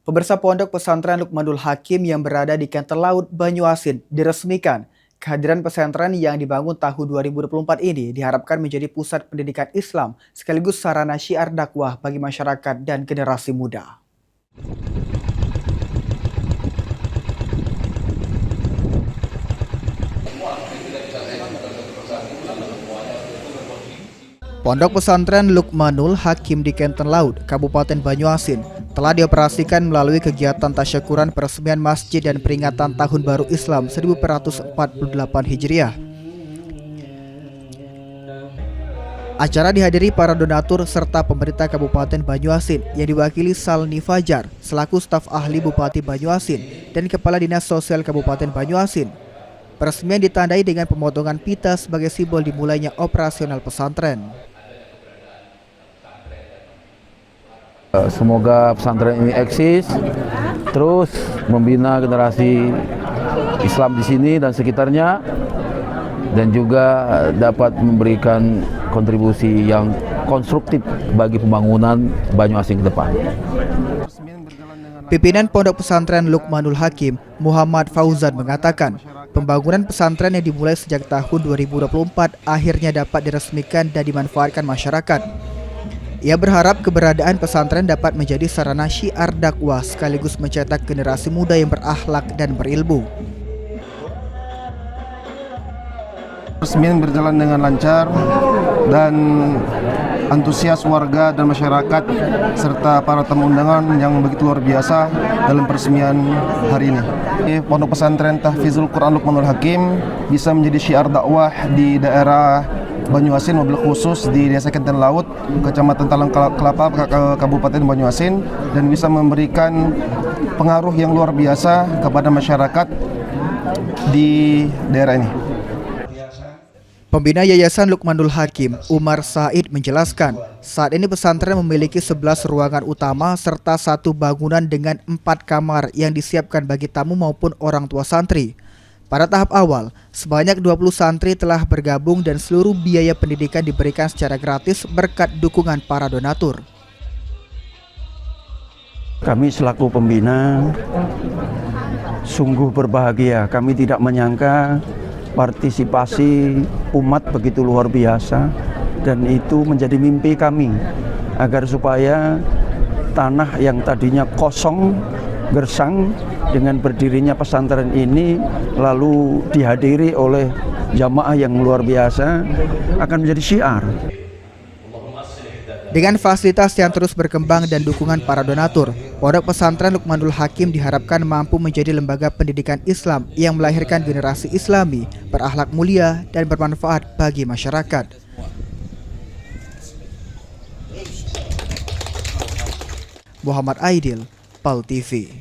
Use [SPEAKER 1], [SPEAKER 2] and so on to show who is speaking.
[SPEAKER 1] Pemirsa Pondok Pesantren Luqmanul Hakim yang berada di Kenten Laut, Banyuasin diresmikan. Kehadiran pesantren yang dibangun tahun 2024 ini diharapkan menjadi pusat pendidikan Islam sekaligus sarana syiar dakwah bagi masyarakat dan generasi muda. Pondok Pesantren Luqmanul Hakim di Kenten Laut, Kabupaten Banyuasin, telah dioperasikan melalui kegiatan tasyakuran peresmian masjid dan peringatan Tahun Baru Islam 1448 Hijriah. Acara dihadiri para donatur serta pemerintah Kabupaten Banyuasin yang diwakili Salni Fajar selaku staf ahli Bupati Banyuasin dan Kepala Dinas Sosial Kabupaten Banyuasin. Peresmian ditandai dengan pemotongan pita sebagai simbol dimulainya operasional pesantren.
[SPEAKER 2] Semoga pesantren ini eksis, terus membina generasi Islam di sini dan sekitarnya, dan juga dapat memberikan kontribusi yang konstruktif bagi pembangunan Banyuasin ke depan.
[SPEAKER 1] Pimpinan Pondok Pesantren Luqmanul Hakim, Muhammad Fauzan mengatakan, pembangunan pesantren yang dimulai sejak tahun 2024 akhirnya dapat diresmikan dan dimanfaatkan masyarakat. Ia berharap keberadaan pesantren dapat menjadi sarana syiar dakwah sekaligus mencetak generasi muda yang berakhlak dan berilmu.
[SPEAKER 3] Peresmian berjalan dengan lancar dan antusias warga dan masyarakat serta para tamu undangan yang begitu luar biasa dalam peresmian hari ini. Pondok Pesantren Tahfizul Quran Luqmanul Hakim bisa menjadi syiar dakwah di daerah Banyuasin, mobil khusus di Desa Kenten Laut, Kecamatan Talang Kelapa, Kabupaten Banyuasin, dan bisa memberikan pengaruh yang luar biasa kepada masyarakat di daerah ini.
[SPEAKER 1] Pembina Yayasan Luqmanul Hakim, Umar Said menjelaskan, saat ini pesantren memiliki 11 ruangan utama serta 1 bangunan dengan 4 kamar yang disiapkan bagi tamu maupun orang tua santri. Pada tahap awal, sebanyak 20 santri telah bergabung dan seluruh biaya pendidikan diberikan secara gratis berkat dukungan para donatur.
[SPEAKER 4] Kami selaku pembina sungguh berbahagia. Kami tidak menyangka partisipasi umat begitu luar biasa, dan itu menjadi mimpi kami agar supaya tanah yang tadinya kosong gersang dengan berdirinya pesantren ini lalu dihadiri oleh jamaah yang luar biasa akan menjadi syiar.
[SPEAKER 1] Dengan fasilitas yang terus berkembang dan dukungan para donatur, Pondok Pesantren Luqmanul Hakim diharapkan mampu menjadi lembaga pendidikan Islam yang melahirkan generasi Islami, berakhlak mulia dan bermanfaat bagi masyarakat. Muhammad Aidil, PAL TV.